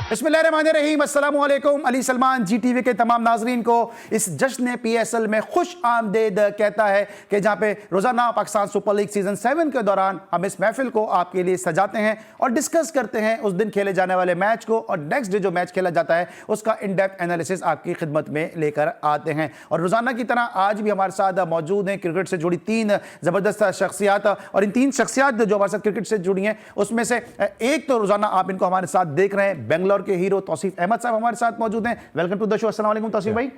बिस्मिल्लाहिर्रहमानिर्रहीम, अस्सलामु अलैकुम। अली सलमान जी टीवी के तमाम नाजरीन को इस जश्न PSL में खुश आमदेद कहता है कि जहाँ पे रोज़ाना पाकिस्तान सुपर लीग सीज़न 7 के दौरान हम इस महफिल को आपके लिए सजाते हैं और डिस्कस करते हैं उस दिन खेले जाने वाले मैच को, और नेक्स्ट डे जो मैच खेला जाता है उसका इन डेप्थ एनालिसिस आपकी खिदमत में लेकर आते हैं। और रोज़ाना की तरह आज भी हमारे साथ मौजूद हैं क्रिकेट से जुड़ी 3 ज़बरदस्त शख्सियात, और इन 3 शख्सियात जो हमारे साथ क्रिकेट से जुड़ी हैं उसमें से एक तो रोज़ाना आप इनको हमारे साथ देख रहे हैं, बेंगलोर के हीरो तौसीफ अहमद साहब हमारे साथ मौजूद हैं। Welcome to the show. अस्सलाम वालेकुम तौसीफ भाई।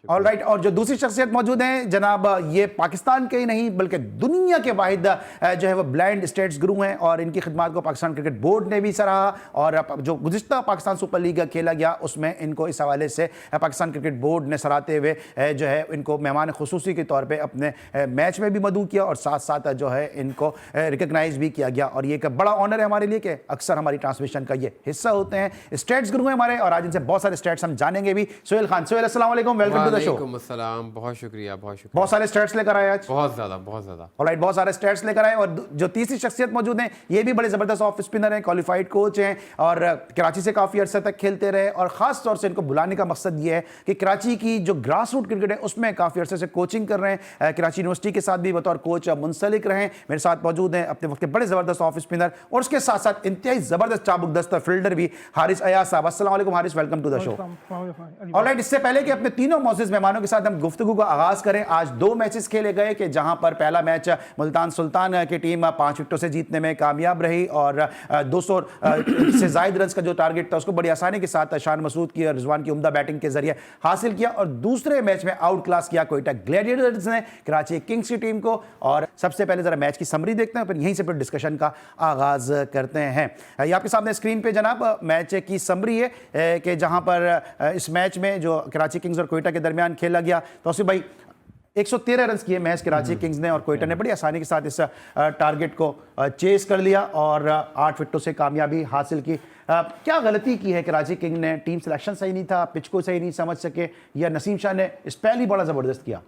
All right. और जो दूसरी शख्सियत मौजूद हैं जनाब, ये पाकिस्तान के ही नहीं बल्कि दुनिया के वाहिद जो है वो ब्लाइंड स्टेट्स गुरु हैं, और इनकी खिदमत को पाकिस्तान क्रिकेट बोर्ड ने भी सराहा, और जो गुज़िश्ता पाकिस्तान सुपर लीग खेला गया उसमें इनको इस हवाले से पाकिस्तान क्रिकेट बोर्ड ने सराहते हुए जो है इनको मेहमान खुसूसी के तौर पर अपने मैच में भी मदऊ किया, और साथ साथ जो है इनको रिकगनाइज भी किया गया। और ये एक बड़ा ऑनर है हमारे लिए कि अक्सर हमारी ट्रांसमिशन का ये हिस्सा होते हैं। स्टेट्स गुरु हैं हमारे, और आज इनसे बहुत सारे स्टेट्स हम जानेंगे भी। सोहेल खान, सोहेल अस्सलाम वालेकुम, वेलकम टू द शो। वालेकुम अस्सलाम, बहुत शुक्रिया, बहुत शुक्रिया। बहुत सारे स्टेट्स लेकर आए आज, बहुत ज़्यादा। ऑलराइट, बहुत सारे स्टेट्स लेकर आए। और जो तीसरी शख्सियत मौजूद हैं ये भी बड़े ज़बरदस्त ऑफ स्पिनर हैं, क्वालिफाइड कोच हैं, और कराची से काफ़ी अरसे तक खेलते रहे, और ख़ास तौर से इनको बुलाने का मकसद ये है कि कराची की जो ग्रास रूट क्रिकेट है उसमें काफ़ी अरसे से कोचिंग कर रहे हैं, कराची यूनिवर्सिटी के साथ भी बतौर कोच मुंसलिक रहे। मेरे साथ मौजूद हैं अपने वक्त के बड़े ज़बरदस्त ऑफ स्पिनर, और उसके साथ साथ इंतहाई ज़बरदस्त चाबुकदस्त फील्डर भी हारिस अयाज साहब। अस्सलाम वालेकुम Haris, welcome to the show. All right, इससे पहले कि अपने तीनों मौजूद मेहमानों के साथ हम गुफ्तगू का आगाज करें, आज 2 मैचेस खेले गए कि जहां पर पहला मैच मुल्तान सुल्तान की टीम 5 विकेटों से जीतने में कामयाब रही, और 200 से ज़ायद रन का जो टारगेट था उसको बड़ी आसानी के साथ शान मसूद की और रिजवान की उम्दा बैटिंग के जरिए हासिल किया, और दूसरे मैच में आउट क्लास किया कोयटा ग्लैडिएटर्स ने कराची किंग्स की टीम को। और सबसे पहले जरा मैच की समरी देखते हैं, फिर यहीं से फिर डिस्कशन का आगाज करते हैं। ये आपके सामने स्क्रीन पे जनाब मैच की समरी है कि जहां पर इस मैच में जो कराची किंग्स और कोयटा के दरमियान खेला गया, तौसीफ भाई 113 रन किए मैच कराची किंग्स ने, और कोयटा ने बड़ी आसानी के साथ इस टारगेट को चेस कर लिया और 8 विकेटों से कामयाबी हासिल की। क्या गलती की है कराची किंग ने? टीम सिलेक्शन सही नहीं था, पिच को सही नहीं समझ सके, या नसीम शाह ने स्पेल ही बड़ा ज़बरदस्त किया?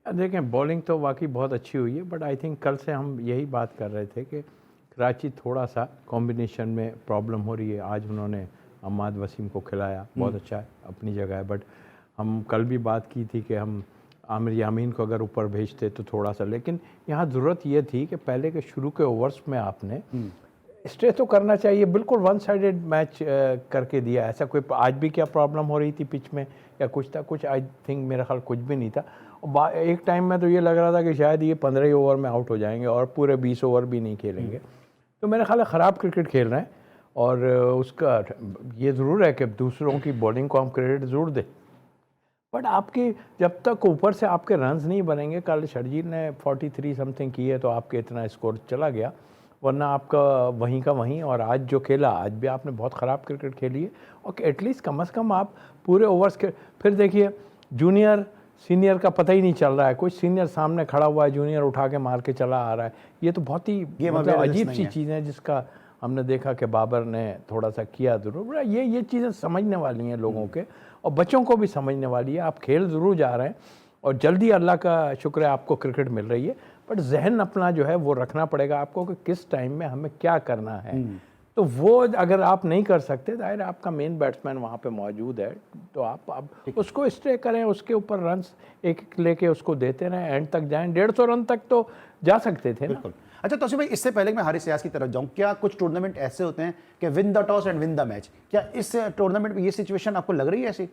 देखें, बॉलिंग तो वाकई बहुत अच्छी हुई है, बट आई थिंक कल से हम यही बात कर रहे थे कि कराची थोड़ा सा कॉम्बिनेशन में प्रॉब्लम हो रही है। आज उन्होंने अम्माद वसीम को खिलाया, बहुत अच्छा है, अपनी जगह है, बट हम कल भी बात की थी कि हम आमिर यामीन को अगर ऊपर भेजते तो थोड़ा सा, लेकिन यहाँ ज़रूरत ये थी कि पहले के शुरू के ओवर्स में आपने स्टे तो करना चाहिए। बिल्कुल वन साइडेड मैच करके दिया। ऐसा कोई आज भी क्या प्रॉब्लम हो रही थी पिच में या कुछ था? कुछ आई थिंक मेरा ख्याल कुछ भी नहीं था। एक टाइम में तो ये लग रहा था कि शायद ये 15 ओवर में आउट हो जाएंगे और पूरे 20 ओवर भी नहीं खेलेंगे। तो मेरा ख्याल है ख़राब क्रिकेट खेल रहे हैं, और उसका ये ज़रूर है कि दूसरों की बॉलिंग को हम क्रेडिट ज़रूर दें, बट आपकी जब तक ऊपर से आपके रन्स नहीं बनेंगे, कल शर्जील ने 43 समथिंग की है तो आपके इतना स्कोर चला गया, वरना आपका वहीं का वहीं। और आज जो खेला, आज भी आपने बहुत ख़राब क्रिकेट खेली है, और एटलीस्ट कम से कम आप पूरे ओवर्स के, फिर देखिए जूनियर सीनियर का पता ही नहीं चल रहा है, कोई सीनियर सामने खड़ा हुआ है, जूनियर उठा के मार के चला आ रहा है। ये तो बहुत ही मतलब अजीब सी चीज़ है जिसका हमने देखा कि बाबर ने थोड़ा सा किया ज़रूर। ये चीज़ें समझने वाली हैं लोगों के, और बच्चों को भी समझने वाली है। आप खेल ज़रूर जा रहे हैं, और जल्दी अल्लाह का शुक्र है आपको क्रिकेट मिल रही है, बट जहन अपना जो है वो रखना पड़ेगा आपको कि किस टाइम में हमें क्या करना है। तो वो अगर आप नहीं कर सकते, जाहिर आपका मेन बैट्समैन वहाँ पे मौजूद है, तो आप उसको स्टे करें, उसके ऊपर रन्स एक लेके उसको देते रहें, एंड तक जाएं। 150 रन तक तो जा सकते थे ना। अच्छा तौसीफ भाई, इससे पहले मैं हारिस अयाज की तरफ जाऊं, क्या कुछ टूर्नामेंट ऐसे होते हैं कि win the toss and win the match? क्या इस टूर्नामेंट में ये सिचुएशन आपको लग रही है ऐसी?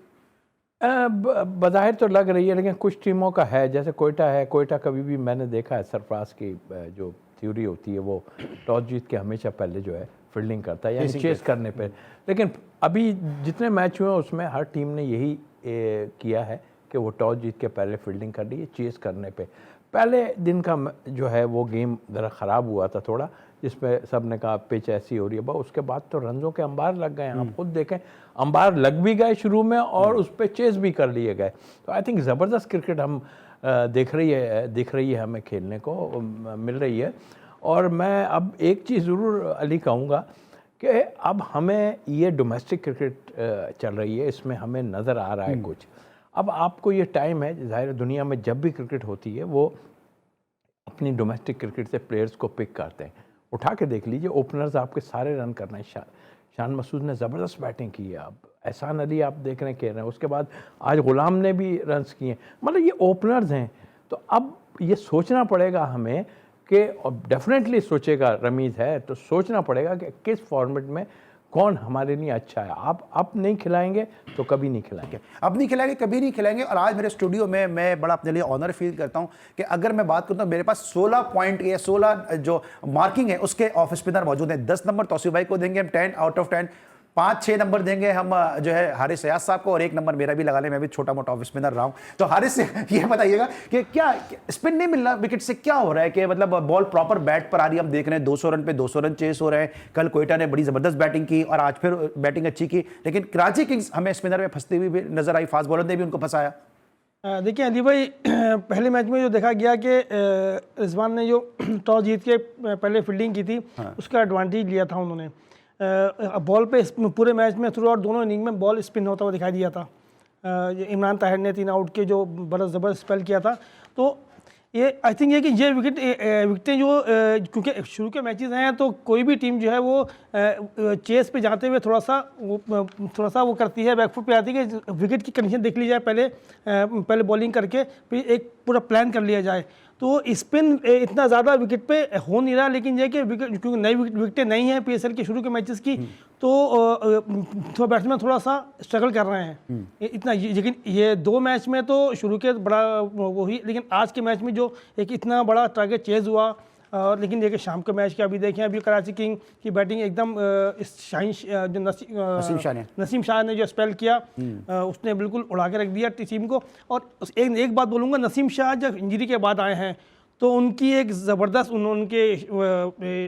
बज़ाहिर तो लग रही है, लेकिन कुछ टीमों का है, जैसे कोयटा है। कोयटा कभी भी मैंने देखा है, सरफराज की जो थ्योरी होती है वो टॉस जीत के हमेशा पहले जो है फील्डिंग करता है, यानी चेस करने पे। लेकिन अभी जितने मैच हुए उसमें हर टीम ने यही किया है कि वो टॉस जीत के पहले फील्डिंग कर रही है, चेस करने पे। पहले दिन का जो है वो गेम ज़रा ख़राब हुआ था थोड़ा, जिसमें सब ने कहा पिच ऐसी हो रही है, बस उसके बाद तो रनों के अंबार लग गए। आप खुद देखें, अंबार लग भी गए शुरू में, और उस पर चेस भी कर लिए गए। तो आई थिंक ज़बरदस्त क्रिकेट हम दिख रही है हमें खेलने को मिल रही है। और मैं अब एक चीज़ ज़रूर अली कहूँगा कि अब हमें ये डोमेस्टिक क्रिकेट चल रही है, इसमें हमें नज़र आ रहा है कुछ। अब आपको ये टाइम है, जाहिर है दुनिया में जब भी क्रिकेट होती है वो अपनी डोमेस्टिक क्रिकेट से प्लेयर्स को पिक करते हैं। उठा के देख लीजिए, ओपनर्स आपके सारे रन करना है। शान मसूद ने ज़बरदस्त बैटिंग की है, अब एहसान अली आप देख रहे हैं, उसके बाद आज गुलाम ने भी रन्स किए। मतलब ये ओपनर्स हैं, तो अब ये सोचना पड़ेगा हमें कि डेफिनेटली सोचेगा रमीज़ है तो सोचना पड़ेगा कि किस फॉर्मेट में कौन हमारे लिए अच्छा है। आप अब नहीं खिलाएंगे तो कभी नहीं खिलाएंगे, अब नहीं खिलाएंगे, कभी नहीं खिलाएंगे। और आज मेरे स्टूडियो में मैं बड़ा अपने लिए ऑनर फील करता हूं कि अगर मैं बात करता हूं, मेरे पास 16 पॉइंट या 16 जो मार्किंग है उसके ऑफ स्पिनर मौजूद हैं। 10 नंबर तौसीफ भाई को देंगे हम 10 आउट ऑफ 10, 5-6 नंबर देंगे हम जो है हारिस सयाद साहब को, और 1 नंबर मेरा भी लगा ले, मैं भी छोटा मोटा ऑफ स्पिनर रहा हूं। तो हारिस से ये बताइएगा कि क्या स्पिन नहीं मिल रहा विकेट से, क्या हो रहा है कि मतलब बॉल प्रॉपर बैट पर आ रही है, हम देख रहे हैं 200 रन पे 200 रन चेस हो रहे हैं। कल कोयटा ने बड़ी जबरदस्त बैटिंग की और आज फिर बैटिंग अच्छी की, लेकिन कराची किंग्स हमें स्पिनर में फंसती हुई भी नजर आई, फास्ट बॉलर ने भी उनको फंसाया। देखिए अली भाई, पहले मैच में जो देखा गया कि रिजवान ने जो टॉस जीत के पहले फील्डिंग की थी, उसका एडवांटेज लिया था उन्होंने। बॉल पे पूरे मैच में थ्रू आउट दोनों इनिंग में बॉल स्पिन होता हुआ दिखाई दिया था। इमरान ताहिर ने 3 आउट के जो बड़ा ज़बरदस्त स्पेल किया था। तो ये आई थिंक ये कि ये विकेटें जो क्योंकि शुरू के मैचेस हैं तो कोई भी टीम जो है वो चेस पे जाते हुए थोड़ा सा वो करती है, बैकफुट पे आती है कि विकेट की कंडीशन देख ली जाए पहले बॉलिंग करके, फिर एक पूरा प्लान कर लिया जाए। तो स्पिन इतना ज़्यादा विकेट पे हो नहीं रहा, लेकिन ये कि विकेट क्योंकि नई विकेटें नहीं हैं पीएसएल के शुरू के मैचेस की, तो बैट्समैन थोड़ा सा स्ट्रगल कर रहे हैं इतना। लेकिन ये 2 मैच में तो शुरू के बड़ा वो ही, लेकिन आज के मैच में जो एक इतना बड़ा टारगेट चेज हुआ, लेकिन देखिए शाम के मैच के अभी देखें, अभी कराची किंग की बैटिंग एकदम नसीम शाह ने जो स्पेल किया उसने बिल्कुल उड़ा के रख दिया टीम को। और एक बात बोलूँगा, नसीम शाह जब इंजरी के बाद आए हैं तो उनकी एक ज़बरदस्त उनके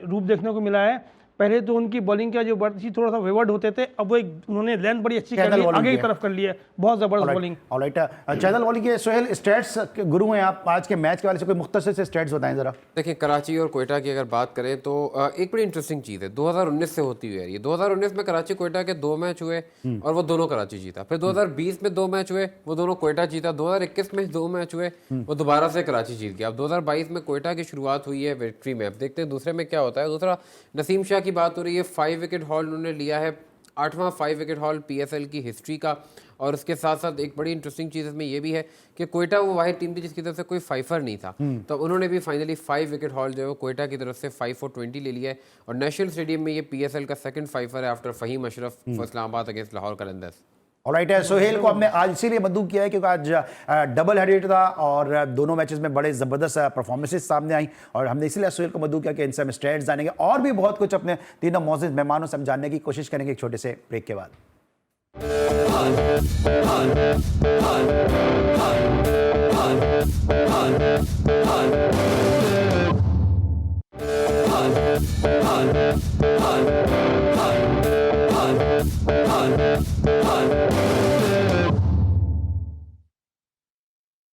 रूप देखने को मिला है। पहले तो उनकी बॉलिंग का जो बढ़ती थोड़ा सा वेवर्ड होते थे, अब वो उन्होंने लेंथ बड़ी अच्छी कर ली, आगे की तरफ कर ली है, बहुत जबरदस्त बॉलिंग। ऑलराइट, चैनल बॉलिंग के सोहेल स्टैट्स के गुरु हैं आप, आज के मैच के वाले से कोई मुख्तसर से स्टैट्स बताएं जरा। देखिए कराची और कोयटा की अगर बात करें तो एक बड़ी इंटरेस्टिंग चीज़ है, 2019 से होती हुई है ये। 2019 में कराची कोयटा के 2 मैच हुए और वो दोनों कराची जीता। फिर 2020 में 2 मैच हुए, वो दोनों कोयटा जीता। 2021 में 2 मैच हुए, वो दोबारा से कराची जीत गया। अब 2022 में कोयटा की शुरुआत हुई है विक्ट्री में। अब देखते हैं दूसरे में क्या होता है। दूसरा नसीम शाह की बात हो रही है, 5 विकेट हॉल उन्होंने लिया है, 8वां 5 विकेट हॉल पीएसएल की हिस्ट्री का। और उसके साथ साथ एक बड़ी इंटरेस्टिंग चीज़ इसमें यह भी है कि कोयटा वो वाहिद टीम थी जिसकी तरफ से कोई फाइफर नहीं था, तो उन्होंने भी फाइनली 5 विकेट हॉल जो है वो कोयटा की तरफ से 5 for 20 ले लिया है। और नेशनल स्टेडियम में ये पीएसएल का 2nd फाइफर है after Fahim Ashraf for Islamabad against Lahore Qalandars. All right है, सोहेल को हमने आज इसीलिए मद्दू किया है क्योंकि आज डबल हेडेड था और दोनों मैचेस में बड़े ज़बरदस्त परफॉर्मेंसेस सामने आई, और हमने इसीलिए सोहेल को मद्दू किया कि इनसे हम स्टैट्स जानेंगे और भी बहुत कुछ अपने तीनों मौजूद मेहमानों से हम जानने की कोशिश करेंगे एक छोटे से ब्रेक के बाद।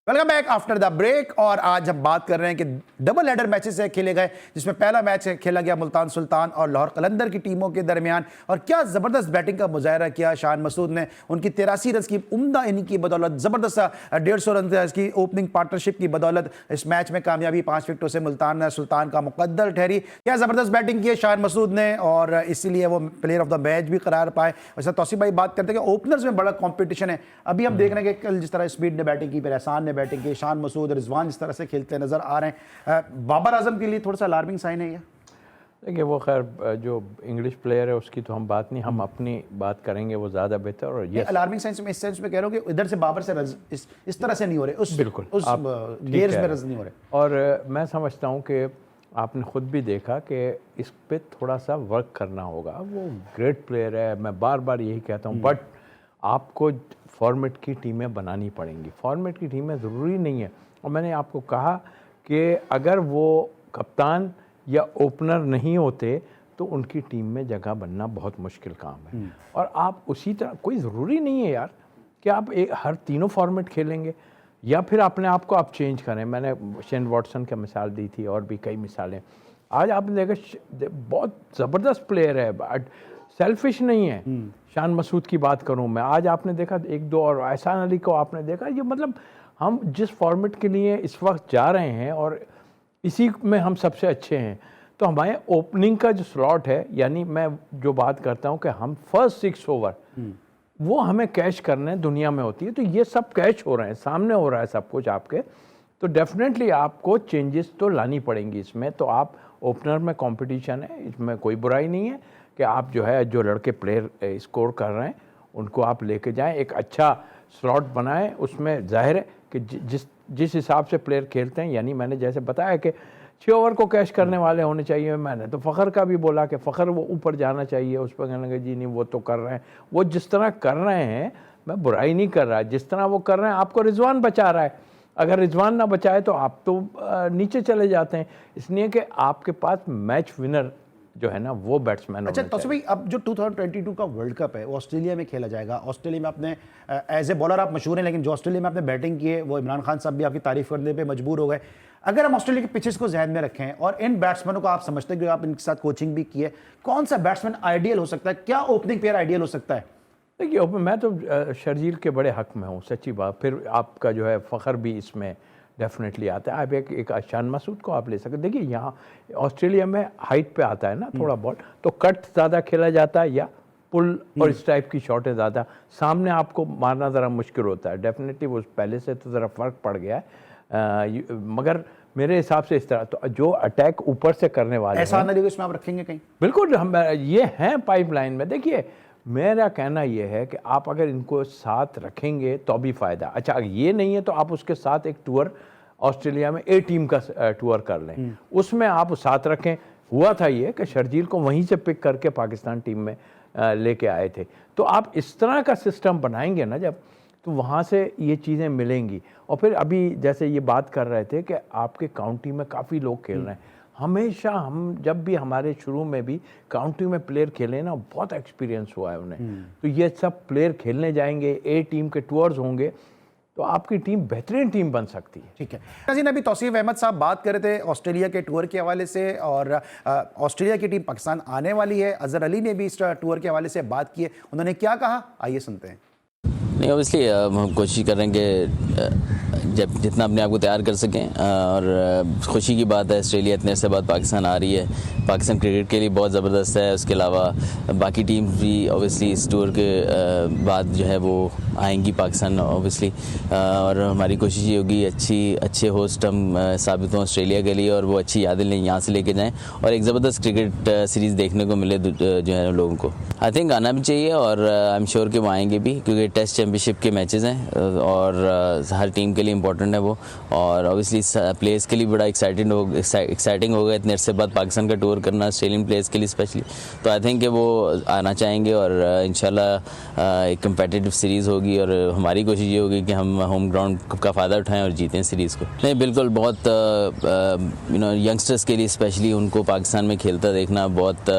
Welcome back after the break. और आज हम बात कर रहे हैं कि डबल हेडर मैचेस खेले गए, जिसमें पहला मैच खेला गया मुल्तान सुल्तान और लाहौर कलंदर की टीमों के दरमियान, और क्या जबरदस्त बैटिंग का मुजाहरा किया शान मसूद ने। उनकी 83 रन की उम्दा इनिंग की बदौलत, जबरदस्त 150 रन की ओपनिंग पार्टनरशिप की बदौलत इस मैच में कामयाबी 5 विकेटों से मुल्तान सुल्तान का मुकद्दर ठहरी। क्या जबरदस्त बैटिंग की है शान मसूद ने, और इसीलिए वो प्लेयर ऑफ द मैच भी करार पाए। वैसे तौसीफ भाई बात करते हैं कि ओपनर्स में बड़ा कॉम्पिटिशन है। अभी हम देख रहे हैं कि कल जिस तरह स्पीड ने बैटिंग की, फिर एहसान ने बैटिंग की, शान मसूद रिजवान जिस तरह से खेलते नजर आ रहे हैं, बाबर आजम के लिए थोड़ा सा अलार्मिंग साइन है ये। देखिए वो खैर जो इंग्लिश प्लेयर है उसकी तो हम बात नहीं, हम अपनी बात करेंगे, वो ज़्यादा बेहतर। और ये अलार्मिंग साइंस में इस सेंस में कह रहा हूँ कि इधर से बाबर से रन इस तरह से नहीं हो रहे, उस बिल्कुल उस गेयर्स में रन नहीं हो रहे। और मैं समझता हूँ कि आपने ख़ुद भी देखा कि इस पे थोड़ा सा वर्क करना होगा। वो ग्रेट प्लेयर है, मैं बार बार यही कहता हूँ, बट आपको फॉर्मेट की टीमें बनानी पड़ेंगी। फॉर्मेट की टीमें ज़रूरी नहीं है, और मैंने आपको कहा कि अगर वो कप्तान या ओपनर नहीं होते तो उनकी टीम में जगह बनना बहुत मुश्किल काम है। और आप उसी तरह, कोई ज़रूरी नहीं है यार कि आप हर तीनों फॉर्मेट खेलेंगे या फिर अपने आप को आप चेंज करें। मैंने शेन वॉटसन की मिसाल दी थी और भी कई मिसालें। आज आपने देखा बहुत ज़बरदस्त प्लेयर है, सेल्फिश नहीं है। शान मसूद की बात करूं मैं, आज आपने देखा एक दो और एहसान अली को आपने देखा, ये मतलब हम जिस फॉर्मेट के लिए इस वक्त जा रहे हैं और इसी में हम सबसे अच्छे हैं, तो हमारे ओपनिंग का जो स्लॉट है, यानी मैं जो बात करता हूं कि हम फर्स्ट 6 ओवर वो हमें कैच करने दुनिया में होती है, तो ये सब कैच हो रहे हैं, सामने हो रहा है सब कुछ आपके, तो डेफिनेटली आपको चेंजेस तो लानी पड़ेंगी इसमें। तो आप ओपनर में कंपटीशन है, इसमें कोई बुराई नहीं है कि आप जो है जो लड़के प्लेयर स्कोर कर रहे हैं उनको आप लेके जाएं, एक अच्छा स्लॉट बनाएं। उसमें जाहिर है कि जिस हिसाब से प्लेयर खेलते हैं, यानी मैंने जैसे बताया कि 6 ओवर को कैश करने वाले होने चाहिए, मैंने तो फ़खर का भी बोला कि फ़खर वो ऊपर जाना चाहिए, उस पर कहने लगे जी नहीं वो तो कर रहे हैं, वो जिस तरह कर रहे हैं मैं बुराई नहीं कर रहा, जिस तरह वो कर रहे हैं आपको रिजवान बचा रहा है, अगर रिजवान ना बचाए तो आप तो नीचे चले जाते हैं, इसलिए कि आपके पास मैच विनर जो है ना वो बैट्समैन। अच्छा तौसीफ भाई, अब जो 2022 का वर्ल्ड कप है वो ऑस्ट्रेलिया में खेला जाएगा। ऑस्ट्रेलिया में आपने एज ए बॉलर आप मशहूर हैं, लेकिन जो ऑस्ट्रेलिया में आपने बैटिंग की है वो इमरान खान साहब भी आपकी तारीफ करने पे मजबूर हो गए। अगर हम ऑस्ट्रेलिया के पिचेस को जहन में रखें और इन बैट्समैनों को आप समझते हैं कि आप इनके साथ कोचिंग भी की है, कौन सा बैट्समैन आइडियल हो सकता है, क्या ओपनिंग पेयर आइडियल हो सकता है? देखिए मैं तो शर्जील के बड़े हक में हूँ, सच्ची बात। फिर आपका जो है फ़खर भी इसमें डेफिनेटली आता है। आप एक शान मसूद को आप ले सकते। देखिए यहाँ ऑस्ट्रेलिया में हाइट पे आता है ना थोड़ा बॉल, तो कट ज़्यादा खेला जाता है या पुल और इस टाइप की शॉटें ज़्यादा, सामने आपको मारना ज़रा मुश्किल होता है। डेफिनेटली वो पहले से तो ज़रा फ़र्क पड़ गया है, मगर मेरे हिसाब से इस तरह तो जो अटैक ऊपर से करने वाले एहसान अली को इसमें आप रखेंगे कहीं? बिल्कुल, हम ये हैं पाइपलाइन में। देखिए मेरा कहना ये है कि आप अगर इनको साथ रखेंगे तो भी फ़ायदा। अच्छा अगर ये नहीं है तो आप उसके साथ एक टूर ऑस्ट्रेलिया में ए टीम का टूर कर लें, उसमें आप साथ रखें। हुआ था ये कि शर्जील को वहीं से पिक करके पाकिस्तान टीम में लेके आए थे। तो आप इस तरह का सिस्टम बनाएंगे ना जब, तो वहाँ से ये चीज़ें मिलेंगी। और फिर अभी जैसे ये बात कर रहे थे कि आपके काउंटी में काफ़ी लोग खेल रहे हैं, हमेशा हम जब भी हमारे शुरू में भी काउंटी में प्लेयर खेले ना, बहुत एक्सपीरियंस हुआ है उन्हें। तो ये सब प्लेयर खेलने जाएंगे, ए टीम के टूर्स होंगे, तो आपकी टीम बेहतरीन टीम बन सकती है। ठीक है नाज़रीन, अभी तौसीफ अहमद साहब बात कर रहे थे ऑस्ट्रेलिया के टूर के हवाले से, और ऑस्ट्रेलिया की टीम पाकिस्तान आने वाली है। अजहर अली ने भी इस टूर के हवाले से बात की है, उन्होंने क्या कहा आइए सुनते हैं। नहीं ऑब्वियसली हम कोशिश कर रहे हैं कि जब जितना अपने आप को तैयार कर सकें, और खुशी की बात है ऑस्ट्रेलिया इतने अरसे बाद पाकिस्तान आ रही है। पाकिस्तान क्रिकेट के लिए बहुत ज़बरदस्त है, उसके अलावा बाकी टीम भी ऑब्वियसली इस टूर के बाद जो है वो आएंगी पाकिस्तान ऑब्वियसली, और हमारी कोशिश ये होगी अच्छे होस्ट हम साबित हों ऑस्ट्रेलिया के लिए, और वो अच्छी यादें यहाँ से लेके जाएँ और एक ज़बरदस्त क्रिकेट सीरीज़ देखने को मिले जो है लोगों को। आई थिंक आना भी चाहिए, और आई एम श्योर कि वो आएंगे भी, क्योंकि टेस्ट चैम्पियनशिप के मैचेस हैं और हर टीम के लिए इंपॉर्टेंट है वो, और ऑब्वियसली प्लेयर्स के लिए बड़ा एक्साइटिंग होगा इतने अरसे बाद पाकिस्तान का टूर करना, ऑस्ट्रेलियन प्लेयर्स के लिए स्पेशली। तो आई थिंक कि वो आना चाहेंगे, और इंशाल्लाह एक कम्पिटिटिव सीरीज़ होगी, और हमारी कोशिश ये होगी कि हम होम ग्राउंड का फ़ायदा उठाएं और जीतें सीरीज़ को। नहीं बिल्कुल, बहुत यंगस्टर्स के लिए स्पेशली उनको पाकिस्तान में खेलता देखना बहुत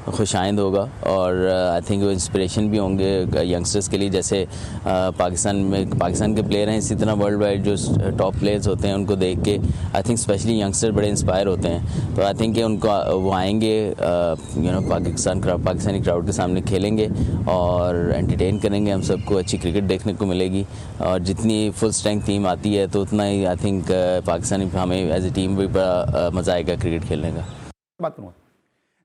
खुशाइंद होगा, और आई थिंक वो इंस्पिरेशन भी होंगे यंगस्टर्स के लिए। जैसे पाकिस्तान के प्लेयर हैं, इसी तरह वर्ल्ड वाइड जो टॉप प्लेयर्स होते हैं उनको देख के आई थिंक स्पेशली यंगस्टर बड़े इंस्पायर होते हैं। तो आई थिंक कि उनको वो आएंगे पाकिस्तानी क्राउड के सामने खेलेंगे और एंटरटेन करेंगे, हम सबको अच्छी क्रिकेट देखने को मिलेगी, और जितनी फुल स्ट्रेंथ टीम आती है तो उतना ही आई थिंक पाकिस्तानी हमें एज ए टीम भी बड़ा मज़ा आएगा क्रिकेट खेलने का। बात करूँगा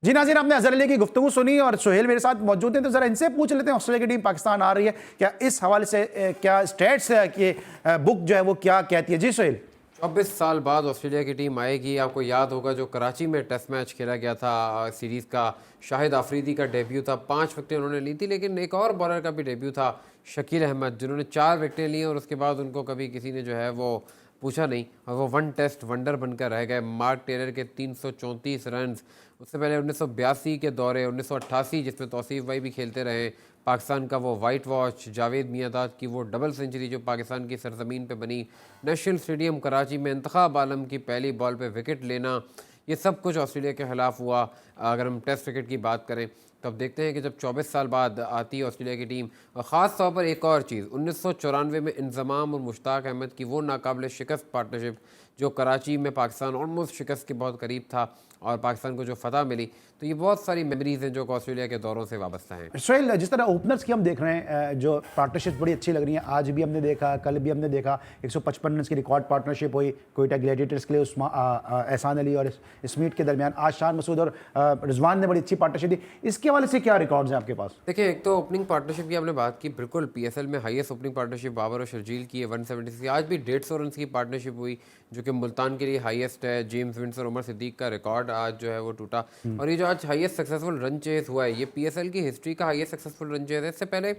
जी नाज़रीन, आपने अजहर अली की गुफ्तगू सुनी और सोहेल मेरे साथ मौजूद हैं, तो जरा इनसे पूछ लेते हैं ऑस्ट्रेलिया की टीम पाकिस्तान आ रही है, क्या इस हवाले से क्या स्टेट्स की बुक जो है वो क्या कहती है? जी सोहेल। 24 साल बाद ऑस्ट्रेलिया की टीम आएगी। आपको याद होगा जो कराची में टेस्ट मैच खेला गया था सीरीज़ का, शाहिद आफरीदी का डेब्यू था, 5 विकेटें उन्होंने ली थी, लेकिन एक और बॉलर का भी डेब्यू था शकील अहमद, जिन्होंने 4 विकेटें ली, और उसके बाद उनको कभी किसी ने जो है वो पूछा नहीं, और वो वन टेस्ट वंडर बनकर रह गए। मार्क टेलर के 334 रन, उससे पहले 1982 के दौरे, 1988 जिसमें तौसीफ भाई भी खेलते रहे, पाकिस्तान का वो वाइट वॉच, जावेद मियांदाद की वो डबल सेंचुरी जो पाकिस्तान की सरजमीन पे बनी, नेशनल स्टेडियम कराची में इंतखाब आलम की पहली बॉल पे विकेट लेना, ये सब कुछ ऑस्ट्रेलिया के ख़िलाफ़ हुआ। अगर हम टेस्ट क्रिकेट की बात करें तो अब देखते हैं कि जब 24 साल बाद आती है ऑस्ट्रेलिया की टीम, और ख़ास तौर पर एक और चीज़, 1994 में इंज़माम और मुश्ताक अहमद की वो नाकाबिल शिकस्त पार्टनरशिप जो कराची में पाकिस्तान ऑलमोस्ट शिकस्त के बहुत करीब था और पाकिस्तान को जो फतह मिली, तो ये बहुत सारी मेमोरीज हैं जो ऑस्ट्रेलिया के दौरों से वाबस्ता हैं। सोहेल, जिस तरह ओपनर्स की हम देख रहे हैं, जो पार्टनरशिप बड़ी अच्छी लग रही हैं, आज भी हमने देखा, कल भी हमने देखा 155 रन की रिकॉर्ड पार्टनरशिप हुई कोयटा ग्लैडिएटर्स के लिए एहसान अली और स्मिथ के दरमियान। आज शान मसूद और रिजवान ने बड़ी अच्छी पार्टनरशिप दी, इसके हवाले से क्या रिकॉर्ड्स हैं आपके पास? देखिए, एक तो ओपनिंग पार्टनरशिप की आपने बात की, बिल्कुल पीएसएल में हाईएस्ट ओपनिंग पार्टनरशिप बाबर और शर्जील की है 176। आज भी 150 रन की पार्टनरशिप हुई जो कि मुल्तान के लिए हाईएस्ट है। जेम्स विंस और उमर सिद्दीक का रिकॉर्ड आज जो है वो टूटा। और ये जो आज हाईएस्ट सक्सेसफुल रन चेस हुआ है, ये पीएसएल की हिस्ट्री का हाईएस्ट सक्सेसफुल रन चेस है। इससे पहले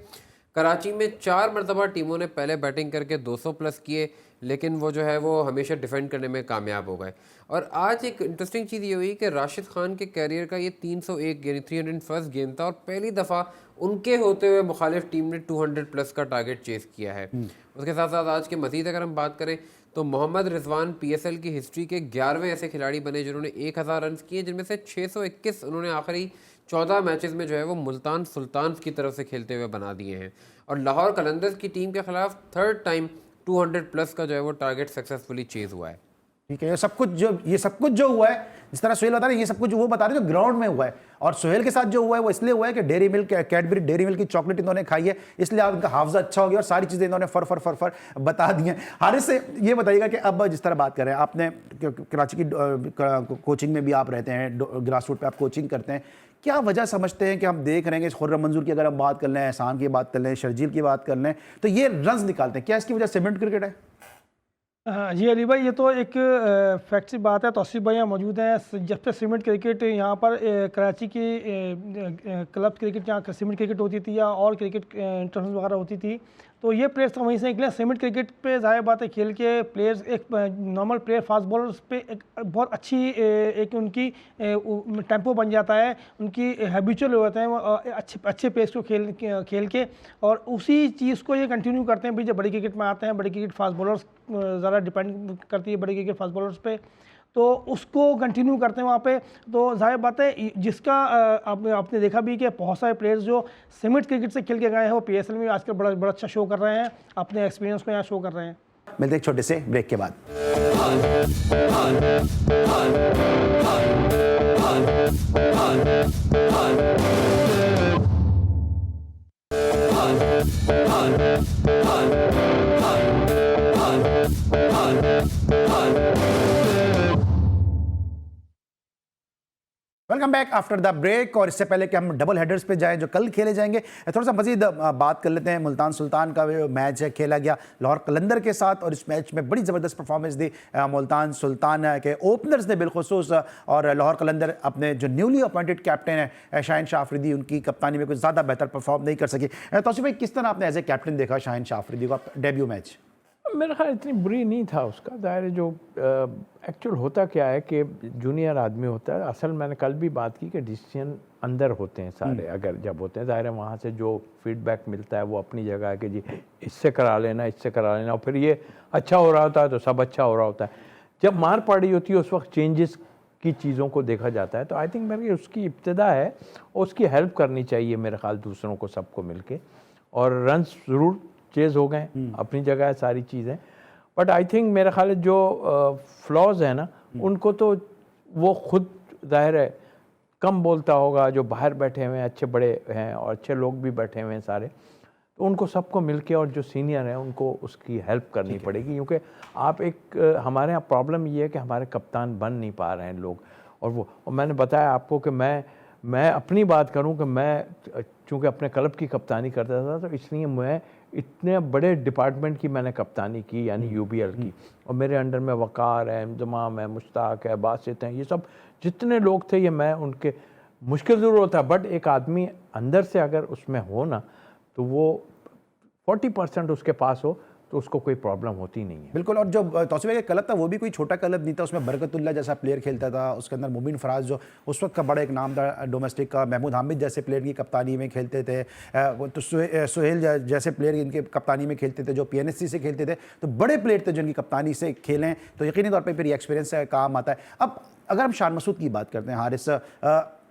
कराची में 4 मरतबा टीमों ने पहले बैटिंग करके 200 प्लस किए, लेकिन वो जो है वो हमेशा डिफेंड करने में कामयाब हो गए। और आज एक इंटरेस्टिंग चीज़ ये हुई कि राशिद खान के कैरियर का ये 301 यानी 301 गेम था और पहली दफ़ा उनके होते हुए मुखालिफ टीम ने 200 प्लस का टारगेट चेस किया है। उसके साथ साथ आज के मज़ीद अगर हम बात करें तो मोहम्मद रिजवान पीएसएल की हिस्ट्री के 11वें ऐसे खिलाड़ी बने जिन्होंने 1000 रन किए, जिनमें से 621 उन्होंने आखिरी 14 मैचेस में जो है वो मुल्तान सुल्तान्स की तरफ से खेलते हुए बना दिए हैं। और लाहौर कलंदर्स की टीम के खिलाफ 3rd टाइम 200 प्लस का जो है वो टारगेट सक्सेसफुली चेज हुआ है। ठीक है, ये सब कुछ जो हुआ है, जिस तरह सोहेल बता रहे हैं, ये सब कुछ वो बता रहे हैं जो ग्राउंड में हुआ है। और सोहेल के साथ जो हुआ है वो इसलिए हुआ है कि dairy milk, Cadbury dairy milk की चॉकलेट इन्होंने खाई है, इसलिए आज उनका हाफजा अच्छा हो गया और सारी चीज़ें इन्होंने फर बता दी हैं। हारिस से ये बताइएगा कि अब जिस तरह बात कर रहे हैं, आपने कराची की कोचिंग में भी आप रहते हैं, ग्रास रूट पर आप कोचिंग करते हैं, क्या वजह समझते हैं कि हम देख रहे हैं कि खुर्रम मंजूर की अगर हम बात कर लें, एहसान की बात कर लें, शर्जील की बात कर लें, तो ये रन्स निकालते हैं, क्या इसकी वजह सीमेंट क्रिकेट है? हाँ जी अली भाई, ये तो एक फैक्ट सी बात है। तौसीफ भाई यहाँ मौजूद हैं। जब से सीमेंट क्रिकेट यहाँ पर कराची की क्लब क्रिकेट, यहाँ सीमेंट क्रिकेट होती थी या और क्रिकेट इंटरनेशनल वगैरह होती थी, तो ये प्लेयर्स तो वहीं से निकले। सीमेंट क्रिकेट पे ज़ाहिर बात है खेल के प्लेयर्स, एक नॉर्मल प्लेयर फास्ट बॉलर्स पे एक बहुत अच्छी एक उनकी टेम्पो बन जाता है, उनकी हैबिचुअल हो जाते हैं वो अच्छे पेस को खेल के, और उसी चीज़ को ये कंटिन्यू करते हैं। भी जब बड़ी क्रिकेट में आते हैं, बड़ी क्रिकेट फास्ट बॉलर्स ज़्यादा डिपेंड करती है बड़ी क्रिकेट फास्ट बॉलर्स पे, तो उसको कंटिन्यू करते हैं वहाँ पे। तो जाहिर बात है जिसका आपने देखा भी कि बहुत सारे प्लेयर्स जो सीमेंट क्रिकेट से खेल के गए हैं वो पीएसएल में आजकल बड़ा अच्छा शो कर रहे हैं, अपने एक्सपीरियंस को यहाँ शो कर रहे हैं। मिलते हैं एक छोटे से ब्रेक के बाद। Welcome back after the break. और इससे पहले कि हम डबल हेडर्स पे जाएं जो कल खेले जाएंगे, थोड़ा सा मजीद बात कर लेते हैं। मुल्तान सुल्तान का जो मैच है खेला गया लाहौर कलंदर के साथ, और इस मैच में बड़ी ज़बरदस्त परफॉर्मेंस दी मुल्तान सुल्तान के ओपनर्स ने बिलखुसूस। और लाहौर कलंदर अपने जो न्यूली अपॉइंटेड कैप्टन है शाहीन शाह अफरीदी, उनकी कप्तानी में कुछ ज़्यादा बेहतर परफॉर्म नहीं कर सकी। तौसीफ भाई, किस तरह आपने एज ए कैप्टन देखा शाहीन शाह अफरीदी का डेब्यू मैच? मेरा ख्याल इतनी बुरी नहीं था उसका। ज़ाहिर जो एक्चुअल होता क्या है कि जूनियर आदमी होता है, असल मैंने कल भी बात की कि डिसीजन अंदर होते हैं सारे, अगर जब होते हैं ज़ाहिर है वहाँ से जो फीडबैक मिलता है वो अपनी जगह है कि जी इससे करा लेना, इससे करा लेना, और फिर ये अच्छा हो रहा होता है तो सब अच्छा हो रहा होता है। जब मार पड़ी होती है उस वक्त चेंजेस की चीज़ों को देखा जाता है। तो आई थिंक मेरी उसकी इब्तिदा है और उसकी हेल्प करनी चाहिए मेरे ख्याल दूसरों को, सबको मिलके। और रन्स ज़रूर चेज़ हो गए, अपनी जगह है सारी चीज़ें, बट आई थिंक मेरा ख्याल है जो फ्लॉज है ना उनको तो वो खुद ज़ाहिर है कम बोलता होगा। जो बाहर बैठे हुए हैं अच्छे बड़े हैं और अच्छे लोग भी बैठे हुए हैं सारे, तो उनको सबको मिलके और जो सीनियर हैं उनको उसकी हेल्प करनी पड़ेगी। क्योंकि आप एक हमारे यहाँ प्रॉब्लम ये है कि हमारे कप्तान बन नहीं पा रहे हैं लोग। और मैंने बताया आपको कि मैं अपनी बात करूं कि मैं चूँकि अपने क्लब की कप्तानी करता था, तो इसलिए मैं इतने बड़े डिपार्टमेंट की मैंने कप्तानी की, यानी यूबीएल की, और मेरे अंडर में वक़ार है, इंज़माम है, मुश्ताक है, बासित हैं, ये सब जितने लोग थे ये मैं उनके, मुश्किल ज़रूर होता है बट एक आदमी अंदर से अगर उसमें हो ना तो वो 40% उसके पास हो तो उसको कोई प्रॉब्लम होती नहीं है। बिल्कुल। और जो तौसीफ का क्लब था वो भी कोई छोटा क्लब नहीं था, उसमें बरकतुल्लाह जैसा प्लेयर खेलता था, उसके अंदर मुबिन फराज जो उस वक्त का बड़ा एक नाम था डोमेस्टिक का, महमूद हामिद जैसे प्लेयर की कप्तानी में खेलते थे, तो सोहेल जैसे प्लेयर इनके कप्तानी में खेलते थे जो पीएनएससी से खेलते थे। तो बड़े प्लेयर थे जिनकी कप्तानी से खेलें तो यकीनी तौर पर फिर एक्सपीरियंस काम आता है। अब अगर हम शान मसूद की बात करते हैं, हारिस,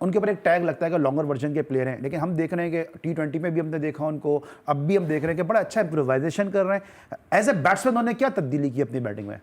उनके ऊपर एक टैग लगता है कि लॉन्गर वर्जन के प्लेयर हैं, लेकिन हम देख रहे हैं कि T20 में भी हमने देखा उनको, अब भी हम देख रहे हैं कि बड़ा अच्छा इम्प्रोवाइजेशन कर रहे हैं। एज ए बैट्समैन उन्होंने क्या तब्दीली की अपनी बैटिंग में?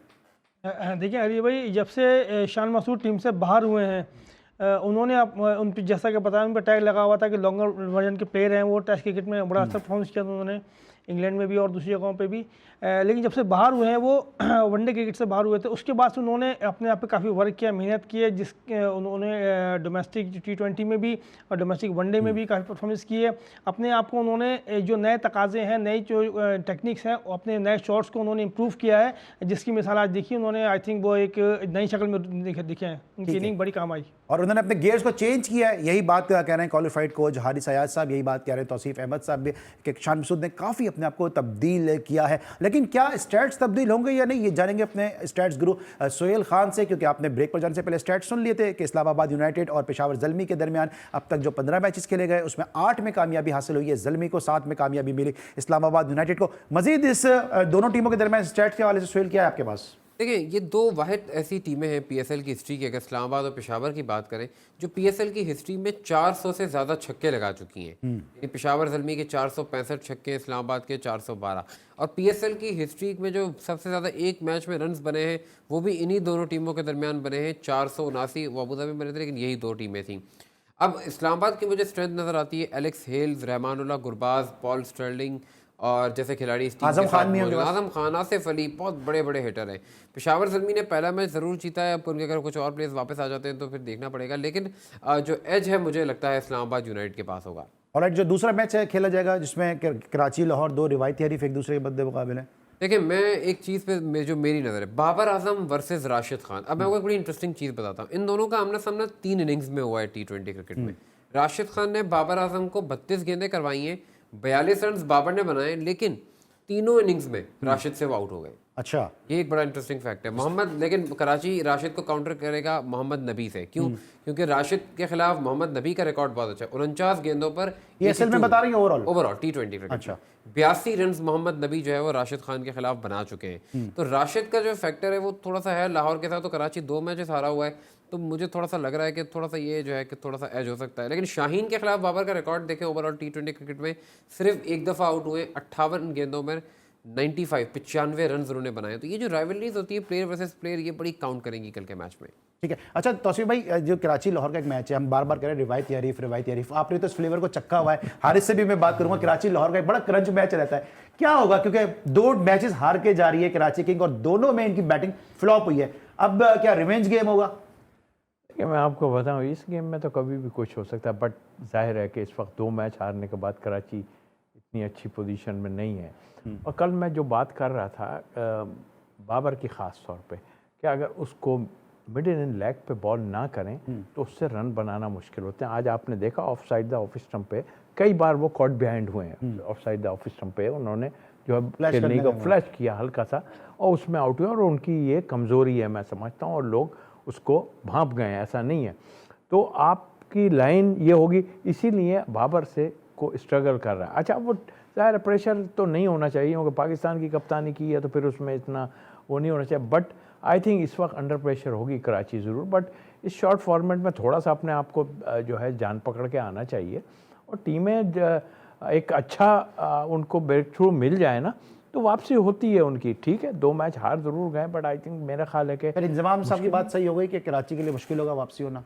देखिए अली भाई, जब से शान मसूद टीम से बाहर हुए हैं, उन्होंने उन पर जैसा कि बताया, उन पर टैग लगा हुआ था कि लॉन्गर वर्जन के प्लेयर हैं, वो टेस्ट क्रिकेट में बड़ा अच्छा परफॉर्मेंस किया था उन्होंने, इंग्लैंड में भी और दूसरी जगहों पे भी। लेकिन जब से बाहर हुए हैं वो वनडे क्रिकेट से बाहर हुए थे, उसके बाद से उन्होंने अपने आप पे काफ़ी वर्क किया, मेहनत की है, उन्होंने डोमेस्टिक T20 में भी और डोमेस्टिक वनडे में भी काफ़ी परफॉर्मेंस की है। अपने आप को उन्होंने जो नए तकाजे हैं, नई जो टेक्निक्स हैं, अपने नए शॉट्स को उन्होंने इम्प्रूव किया है, जिसकी मिसाल आज देखी उन्होंने। आई थिंक वो एक नई शक्ल में दिखे हैं, उनकी इनिंग बड़ी काम आई। और उन्होंने अपने गेयर्स को चेंज किया है, यही बात कह रहे हैं क्वालिफाइड कोच हारिस अयाज साहब, यही बात कह रहे हैं तौसीफ अहमद साहब भी कि शान मसूद ने काफ़ी अपने आप को तब्दील किया है। लेकिन क्या स्टैट्स तब्दील होंगे या नहीं, ये जानेंगे अपने स्टैट्स गुरु सोहेल खान से, क्योंकि आपने ब्रेक पर जाने से पहले स्टैट्स सुन लिए थे कि इस्लामाबाद यूनाइटेड और पेशावर ज़ल्मी के दरमियान अब तक जो 15 मैचेस खेले गए उसमें 8 में कामयाबी हासिल हुई है, ज़ल्मी को 7 में कामयाबी मिली, इस्लामाबाद यूनाइटेड को। मजीद इस दोनों टीमों के दरमियान स्टैट्स के हवाले से सोहेल क्या है आपके पास? देखिए, ये दो वाहिद ऐसी टीमें हैं पीएसएल की हिस्ट्री की, अगर इस्लामाबाद और पेशावर की बात करें, जो पीएसएल की हिस्ट्री में 400 से ज़्यादा छक्के लगा चुकी हैं। पेशावर ज़ल्मी के 465 छक्के, इस्लामाबाद के 412। और पीएसएल की हिस्ट्री में जो सबसे ज़्यादा एक मैच में रन्स बने हैं वो भी इन्हीं दोनों टीमों के दरमियान बने हैं, 479। वो अबू धाबी में बने थे, लेकिन यही दो टीमें थीं। अब इस्लामाबाद की मुझे स्ट्रेंथ नज़र आती है Alex Hales, Rahmanullah Gurbaz, Paul Stirling और जैसे खिलाड़ी इस टीम आज़म के खान साथ भी मौजूद हैं, आज़म खान, आसिफ अली, बहुत बड़े बड़े हिटर हैं। पेशावर ज़ल्मी ने पहला मैच ज़रूर जीता है, अब उनके अगर कुछ और प्लेयर्स वापस आ जाते हैं तो फिर देखना पड़ेगा, लेकिन जो एज है मुझे लगता है इस्लामाबाद यूनाइटेड के पास होगा। और जो दूसरा मैच है खेला जाएगा जिसमें कराची लाहौर, दो रिवायती हरीफ एक दूसरे के बदले मुकाबले हैं। देखिए, मैं एक चीज़ पे जो मेरी नज़र है, बाबर आजम वर्सेस राशिद खान। अब मैं आपको एक बड़ी इंटरेस्टिंग चीज़ बताता हूँ, इन दोनों का आमना सामना 3 इनिंग्स में हुआ है T20 क्रिकेट में। राशिद खान ने बाबर आजम को 32 गेंदें करवाई हैं, 42 रन बाबर ने बनाए, लेकिन तीनों इनिंग्स में राशिद से वो आउट हो गए। अच्छा, ये एक बड़ा इंटरेस्टिंग फैक्ट है। मोहम्मद, लेकिन कराची राशिद को काउंटर करेगा मोहम्मद नबी से। क्यों? क्योंकि राशिद के खिलाफ मोहम्मद नबी का रिकॉर्ड बहुत अच्छा है, 49 गेंदों पर। ये असल में बता रही है ओवरऑल T20 क्रिकेट। अच्छा, 82 रन मोहम्मद नबी जो है वो राशिद खान के खिलाफ बना चुके हैं। तो राशिद का जो फैक्टर है वो थोड़ा सा है। लाहौर के साथ तो कराची 2 मैचेस हारा हुआ है, तो मुझे थोड़ा सा लग रहा है कि थोड़ा सा ये जो है कि थोड़ा सा एज हो सकता है। लेकिन शाहीन के खिलाफ बाबर का रिकॉर्ड देखें, ओवरऑल T20 क्रिकेट में सिर्फ एक दफ़ा आउट हुए, 58 गेंदों में 95 रन उन्होंने बनाए। तो ये जो राइवलरीज होती है प्लेयर वर्सेस प्लेयर, ये बड़ी काउंट करेंगी कल के मैच में। ठीक है। अच्छा तौसीफ भाई, जो कराची लाहौर का एक मैच है, हम बार बार कह रहे हैं रिवायती हरीफ, आपने तो इस फ्लेवर को चक्का हुआ है। हारिस से भी मैं बात करूंगा, कराची लाहौर का एक बड़ा क्रंच मैच रहता है, क्या होगा? क्योंकि 2 मैचेस हार के जा रही है कराची किंग और दोनों में इनकी बैटिंग फ्लॉप हुई है। अब क्या रिवेंज गेम होगा? कि मैं आपको बताऊं, इस गेम में तो कभी भी कुछ हो सकता है, बट जाहिर है कि इस वक्त 2 मैच हारने के बाद कराची इतनी अच्छी पोजीशन में नहीं है। और कल मैं जो बात कर रहा था बाबर की ख़ास तौर पे, कि अगर उसको मिडिल इन लेग पे बॉल ना करें तो उससे रन बनाना मुश्किल होते हैं। आज आपने देखा of side the off stump पे कई बार वो कॉट बिहाइंड हुए हैं, of side the off stump पे उन्होंने जो है खेलने का फ्लैश किया हल्का सा और उसमें आउट हुआ। और उनकी ये कमज़ोरी है मैं समझता हूँ, और लोग उसको भांप गए हैं, ऐसा नहीं है। तो आपकी लाइन ये होगी, इसीलिए बाबर से को स्ट्रगल कर रहा है। अच्छा, वो ज़ाहिर प्रेशर तो नहीं होना चाहिए, क्योंकि पाकिस्तान की कप्तानी की है तो फिर उसमें इतना वो नहीं होना चाहिए, बट आई थिंक इस वक्त अंडर प्रेशर होगी कराची ज़रूर। बट इस शॉर्ट फॉर्मेट में थोड़ा सा अपने आप को जो है जान पकड़ के आना चाहिए, और टीमें एक अच्छा उनको ब्रेक थ्रू मिल जाए ना तो वापसी होती है उनकी। ठीक है, 2 मैच हार ज़रूर गए, बट आई थिंक मेरा ख्याल है कि फिर इंजमाम साहब की बात सही हो गई कि कराची के लिए मुश्किल होगा वापसी होना।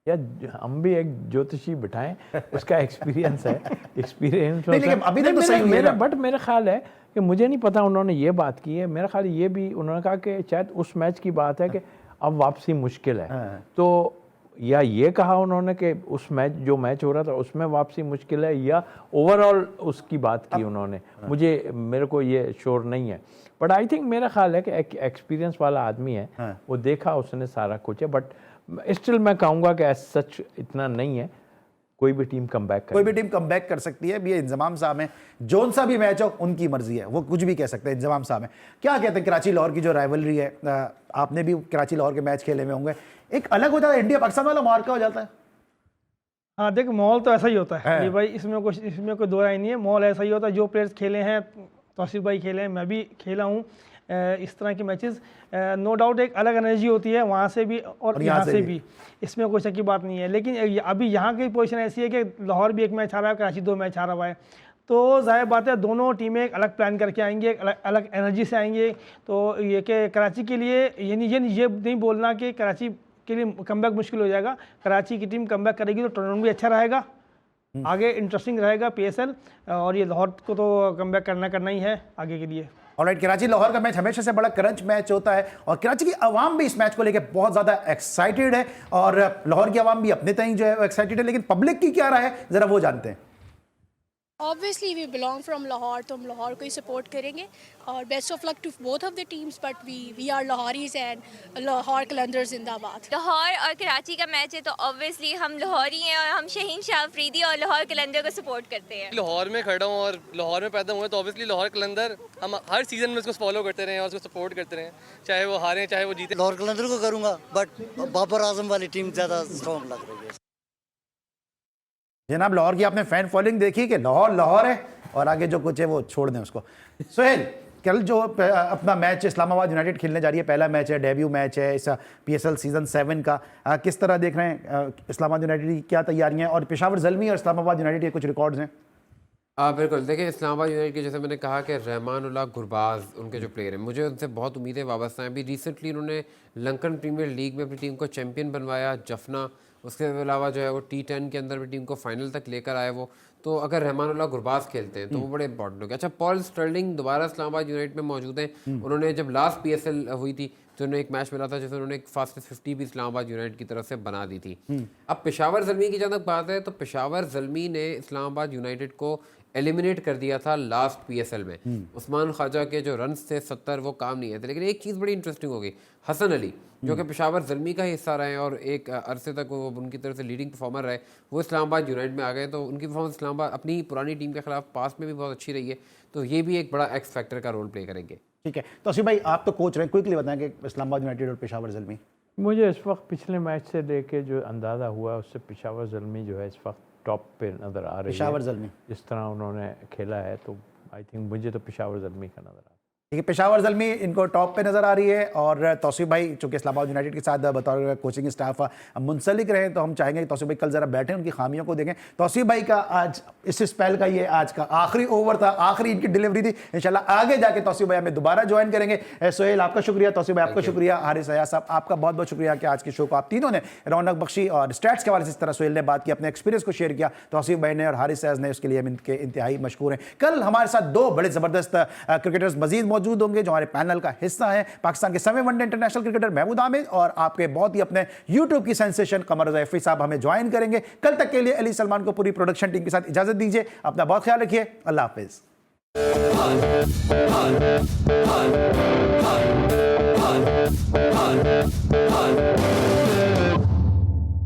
या हम भी एक ज्योतिषी बिठाएं, उसका एक्सपीरियंस है, एक्सपीरियंस अभी तक तो सही मेरा, बट मेरा ख्याल है कि मुझे नहीं पता उन्होंने ये बात की है, मेरा ख्याल ये भी उन्होंने कहा कि शायद उस मैच की बात है कि अब वापसी मुश्किल है। तो या ये कहा उन्होंने कि उस मैच जो मैच हो रहा था उसमें वापसी मुश्किल है, या ओवरऑल उसकी बात की उन्होंने, मेरे को ये श्योर नहीं है। बट आई थिंक मेरा ख्याल है कि एक एक्सपीरियंस वाला आदमी है, वो देखा उसने सारा कुछ है। बट स्टिल मैं कहूँगा कि सच इतना नहीं है, कोई भी टीम कम बैक कर सकती है। ये इंजमाम साहब हैं, जोन सा भी मैच हो उनकी मर्जी है, वो कुछ भी कह सकते हैं। इंजमाम साहब हैं, क्या कहते हैं कराची लाहौर की जो राइवलरी है, आपने भी कराची लाहौर के मैच खेले में होंगे, एक अलग हो जाता है, इंडिया पाकिस्तान वाला मार्का हो जाता है। हाँ देख, माहौल तो ऐसा ही होता है ये भाई, इसमें कोई दो राय नहीं है, माहौल ऐसा ही होता है। जो प्लेयर्स खेले हैं, तौसीफ भाई खेले हैं, मैं भी खेला हूँ इस तरह की मैचेस, नो डाउट एक अलग एनर्जी होती है वहाँ से भी और यहाँ से भी, इसमें कोई शक की बात नहीं है। लेकिन अभी यहाँ की पोजीशन ऐसी है कि लाहौर भी 1 मैच हारा है, कराची 2 मैच हारा हुआ है, तो जाहिर बात है दोनों टीमें एक अलग प्लान करके आएंगी, एक अलग अलग एनर्जी से आएंगे। तो ये कि कराची के लिए ये नहीं बोलना कि कराची के लिए कमबैक मुश्किल हो जाएगा। कराची की टीम कमबैक करेगी तो टूर्नामेंट भी अच्छा रहेगा, आगे इंटरेस्टिंग रहेगा PSL, और ये लाहौर को तो कमबैक करना ही है आगे के लिए। ऑलराइट, कराची लाहौर का मैच हमेशा से बड़ा क्रंच मैच होता है और कराची की आवाम भी इस मैच को लेकर बहुत ज्यादा एक्साइटेड है और लाहौर की आवाम भी अपने तय जो है एक्साइटेड है, लेकिन पब्लिक की क्या राय है जरा वो जानते हैं। Obviously we belong from Lahore, तो हम लाहौर को ही सपोर्ट करेंगे और best of luck to both of the teams, but we are Lahoris and Lahore Qalandar जिंदाबाद। लाहौर और कराची का मैच है तो ऑब्वियसली हम लाहौरी हैं और हम शहीन शाह अफरीदी और लाहौर कलंदर को सपोर्ट करते हैं। लाहौर में खड़ा हूँ और लाहौर में पैदा हुए तो ऑब्वियसली लाहौर कलंदर हम हर सीजन में उसको फॉलो करते रहे और उसको सपोर्ट करते रहे, चाहे वो हारें चाहे वो जीते। लाहौर कलंदर को करूँगा, बट बाबर आजम वाली टीम ज़्यादा स्ट्रॉन्ग लग रही है। जनाब, लाहौर की आपने फैन फॉलोइंग देखी कि लाहौर लाहौर है और आगे जो कुछ है वो छोड़ दें उसको। सोहेल, कल जो अपना मैच इस्लामाबाद यूनाइटेड खेलने जा रही है, पहला मैच है, डेब्यू मैच है इस PSL सीजन 7 का, किस तरह देख रहे हैं इस्लामाबाद यूनाइटेड की क्या तैयारियां हैं और पेशावर ज़ल्मी और इस्लामाबाद यूनाइटेड के कुछ रिकॉर्ड्स हैं? बिल्कुल, देखिए इस्लामाबाद यूनाइटेड के जैसे मैंने कहा कि रहमानुल्लाह गुरबाज उनके जो प्लेयर हैं, मुझे उनसे बहुत उम्मीदें वाबस्ता हैं। अभी रिसेंटली उन्होंने लंकन प्रीमियर लीग में अपनी टीम को चैंपियन बनवाया, जफना, उसके अलावा जो है वो T10 के अंदर भी टीम को फाइनल तक लेकर आए वो। तो अगर रहमानुल्लाह गुरबाज खेलते हैं तो वो बड़े इंपॉर्टेंट हो गए। अच्छा, पॉल स्टर्लिंग दोबारा इस्लामाबाद यूनाइटेड में मौजूद हैं। उन्होंने जब लास्ट PSL हुई थी तो उन्हें एक मैच मिला था जिसमें उन्होंने एक फास्टेस्ट 50 भी इस्लामाबाद यूनाइटेड की तरफ से बना दी थी। अब पेशावर ज़ल्मी की जहाँ तक बात है तो पेशावर ज़ल्मी ने इस्लामाबाद यूनाइटेड को एलिमिनेट कर दिया था लास्ट PSL में। उस्मान ख्वाजा के जो रन्स थे 70 वो काम नहीं आए थे। लेकिन एक चीज़ बड़ी इंटरेस्टिंग हो गई, हसन अली जो कि पेशावर ज़ल्मी का हिस्सा रहे और एक अरसे तक वो उनकी तरफ से लीडिंग परफॉर्मर रहे, वो इस्लामाबाद यूनाइटेड में आ गए। तो उनकी परफॉर्मेंस इस्लामाबाद अपनी पुरानी टीम के खिलाफ पास में भी बहुत अच्छी रही है, तो ये भी एक बड़ा एक्स फैक्टर का रोल प्ले करेंगे। ठीक है, तो असीम भाई आप तो कोच रहे हैं, क्विकली बताएं कि इस्लामाबाद यूनाइटेड और पेशावर ज़ल्मी। मुझे इस वक्त पिछले मैच से लेके जो अंदाज़ा हुआ उससे पेशावर ज़ल्मी जो है इस वक्त टॉप पे नज़र आ रही है। पेशावर ज़ल्मी जिस तरह उन्होंने खेला है तो आई थिंक मुझे तो पेशावर ज़ल्मी का नज़र आ रहा है। ठीक है, पेशावर ज़ल्मी इनको टॉप पे नज़र आ रही है और तौसीफ भाई चूँकि इस्लामाबाद यूनाइटेड के साथ बतौर कोचिंग स्टाफ मुंसलिक रहे तो हम चाहेंगे कि तौसीफ भाई कल ज़रा बैठें, उनकी खामियों को देखें। तौसीफ भाई का आज इस स्पेल का ये आज का आखिरी ओवर था, आखिरी इनकी डिलीवरी थी। इंशाल्लाह आगे जाके तौसीफ भाई हमें दोबारा ज्वाइन करेंगे। सोहेल आपका शुक्रिया, तौसीफ भाई आपका शुक्रिया, हारिस अयाज साहब आपका बहुत बहुत शुक्रिया कि आज के शो को आप तीनों ने रौनक बख्शी और स्टैट्स के हवाले से इस तरह सोहेल ने बात की, अपने एक्सपीरियंस को शेयर किया, तौसीफ भाई ने और हारिस अयाज ने, उसके लिए हम इनके इंतहाई मशकूर हैं। कल हमारे साथ दो बड़े ज़बरदस्त क्रिकेटर्स मजीद मौजूद होंगे जो हमारे पैनल का हिस्सा है, पाकिस्तान के 7 one day international cricketer Mahmood Aamir और आपके बहुत ही अपने यूट्यूब की सेंसेशन कमर रज़ा हफीज़ साहब हमें ज्वाइन करेंगे। कल तक के लिए अली सलमान को पूरी प्रोडक्शन टीम के साथ इजाजत दीजिए, अपना बहुत ख्याल रखिए, अल्लाह हाफिज़।